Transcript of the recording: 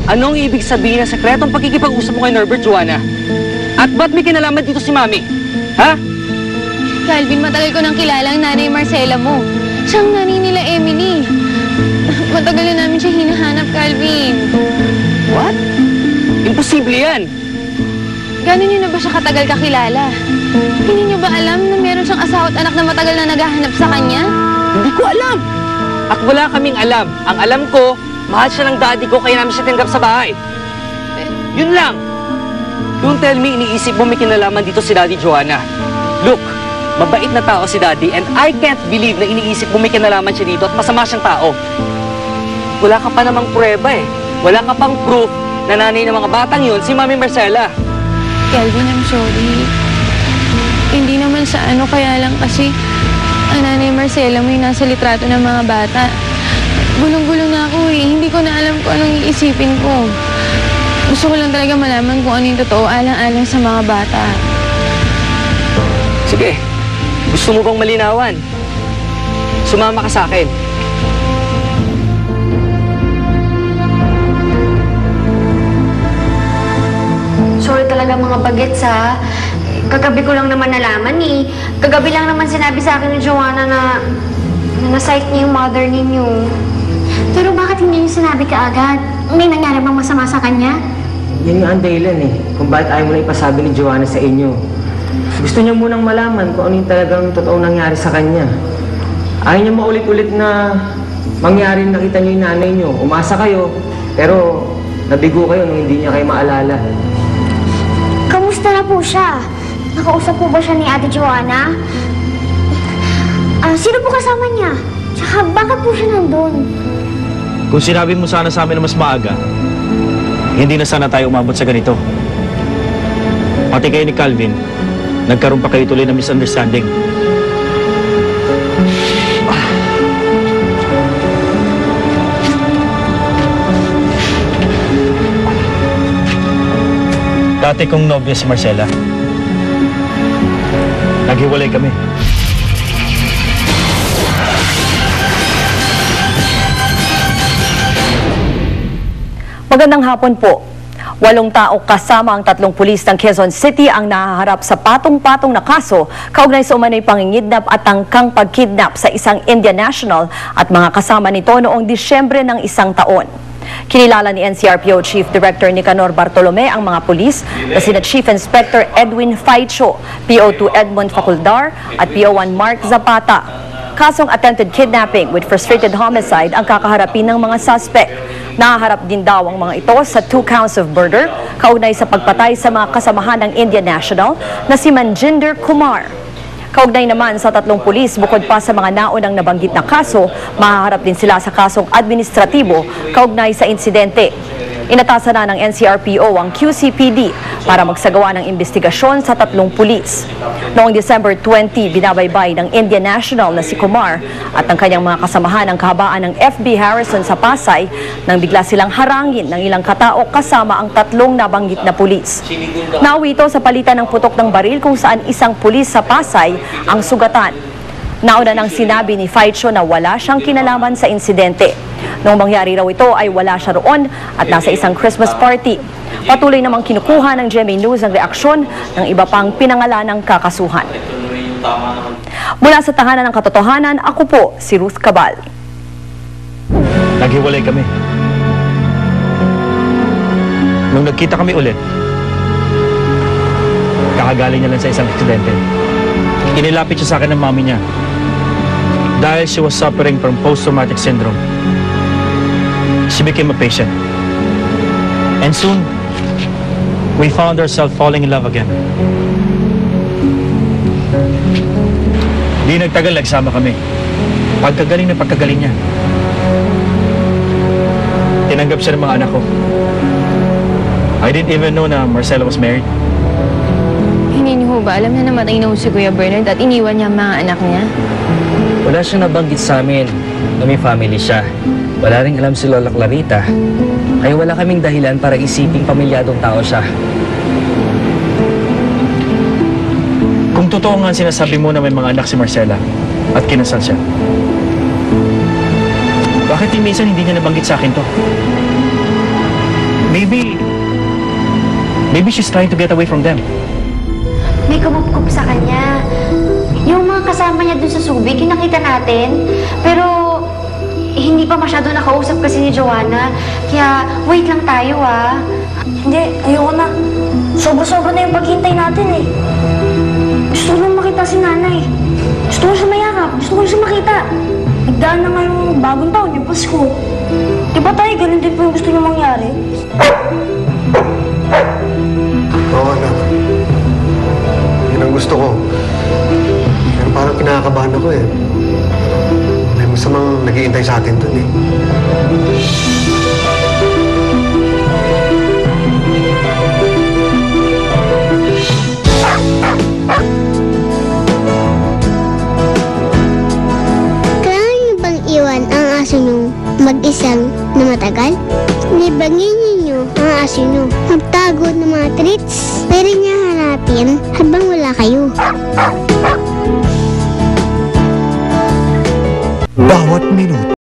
Anong ibig sabihin ng sekretong pagkikipag-usap mo kay Norbert, Joanna? At ba't may kinalaman dito si Mami? Ha? Calvin, matagal ko nang kilala ang nanay Marcela mo. Siyang nanay nila Emily. Matagal na namin siya hinahanap, Calvin. What? Imposible yan. Gano'n niyo na ba siya katagal kakilala? Hindi niyo ba alam na meron siyang asawa at anak na matagal na naghahanap sa kanya? Hindi ko alam. At wala kaming alam. Ang alam ko, mahal siya ng daddy ko kaya namin siya tinanggap sa bahay. Yun lang. Don't tell me iniisip mo may kinalaman dito si Daddy, Joanna. Look, mabait na tao si Daddy and I can't believe na iniisip mo may kinalaman siya dito at masama siyang tao. Wala ka pa namang prueba eh. Wala ka pang proof na nanay ng mga batang yun si Mami Marcela. Calvin, I'm sorry. Hindi naman sa ano, kaya lang kasi ang nanay Marcela mo yung nasa litrato ng mga bata. Gulong-gulo na ako eh. Hindi ko na alam kung anong iisipin ko. Gusto ko lang talaga malaman kung ano yung totoo alang-alang sa mga bata. Sige, gusto mo bang malinawan? Sumama ka sa akin. Sorry talaga mga bagets ha. Kagabi ko lang naman nalaman eh. Kagabi lang naman sinabi sa akin ni Joanna na na-sight niya yung mother ninyo. Pero bakit hindi niyo sinabi kaagad? May nangyari bang masama sa kanya? Yan nga ang dahilan eh, kung bakit ayaw mo na ipasabi ni Joanna sa inyo. Gusto niya munang malaman kung ano yung talagang totoong nangyari sa kanya. Ayaw niya maulit-ulit na mangyari na nakita niyo yung nanay niyo. Umasa kayo, pero nabigo kayo nung hindi niya kayo maalala. Kamusta na po siya? Nakausap po ba siya ni Ate Joanna? Sino po kasama niya? Tsaka bakit po siya nandun? Kung sinabi mo sana sa amin na mas maaga, hindi na sana tayo umabot sa ganito. Pati kayo ni Calvin, nagkaroon pa kayo tuloy ng misunderstanding. Dati kong nobya si Marcela. Naghiwalay kami. Magandang hapon po. 8 tao kasama ang 3 pulis ng Quezon City ang nahaharap sa patong-patong na kaso kaugnay sa umano'y pangingidnap at tangkang pagkidnap sa isang Indian national at mga kasama nito noong Disyembre ng isang taon. Kinilala ni NCRPO Chief Director Nicanor Bartolome ang mga pulis na sina Chief Inspector Edwin Faicho, PO2 Edmond Faculdar at PO1 Mark Zapata. Kasong attempted kidnapping with frustrated homicide ang kakaharapin ng mga suspect. Nahaharap din daw ang mga ito sa 2 counts of murder kaugnay sa pagpatay sa mga kasamahan ng Indian national na si Manjinder Kumar. Kaugnay naman sa 3 pulis, bukod pa sa mga naunang nabanggit na kaso, mahaharap din sila sa kasong administratibo kaugnay sa insidente. Inatasan na ng NCRPO ang QCPD para magsagawa ng investigasyon sa 3 pulis. Noong December 20, binabaybay ng Indian national na si Kumar at ang kanyang mga kasamahan ang kahabaan ng FB Harrison sa Pasay nang bigla silang harangin ng ilang katao kasama ang 3 nabanggit na pulis. Nauwi ito sa palitan ng putok ng baril kung saan isang pulis sa Pasay ang sugatan. Nauna nang sinabi ni Faicho na wala siyang kinalaman sa insidente. Noong mangyari raw ito ay wala siya roon at nasa isang Christmas party. Patuloy namang kinukuha ng GMA News ang reaksyon ng iba pang pinangalanang kakasuhan. Mula sa tahanan ng katotohanan, ako po si Ruth Cabal. Naghiwalay kami. Nung nagkita kami ulit, kakagaling niya lang sa isang aksidente. Inilapit siya sa akin ng mami niya dahil she was suffering from post-traumatic syndrome. She became a patient. And soon, we found ourselves falling in love again. Di nagtagal, nagsama kami. Pagkagaling na pagkagaling niya. Tinanggap siya ng mga anak ko. I didn't even know na Marcela was married. Hindi niyo ba alam na namatay na si Kuya Bernard at iniwan niya ang mga anak niya? Wala siyang nabanggit sa amin na may family siya. Wala rin alam si Lola Clarita. Kaya wala kaming dahilan para isiping pamilyadong tao siya. Kung totoo nga sinasabi mo na may mga anak si Marcela at kinasal siya, bakit minsan hindi niya nabanggit sa akin to? Maybe she's trying to get away from them. May kumukup sa kanya. Yung mga kasama niya dun sa Subic, yung nakita natin. Pero, hindi pa masyado nakausap kasi ni Joanna. Kaya, wait lang tayo Hindi, ayoko na. Sobra-sobra na yung paghintay natin eh. Gusto ko lang makita si nanay. Gusto ko siya mayakap. Gusto ko siya makita. Nagdaan na nga yung bagong taon, yung Pasko. Di ba tayo ganun din po yung gusto niyo mangyari? Oo, anak. Yun ang gusto ko. Pero parang kinakabahan ako eh. May masamang nag-iintay sa atin dun eh. Kailangan niyo bang iwan ang aso niyo mag-isang na matagal? Libangin ninyo ang aso niyo. Magtago ng mga treats. Pwede niya hanapin habang wala kayo. Bawat minuto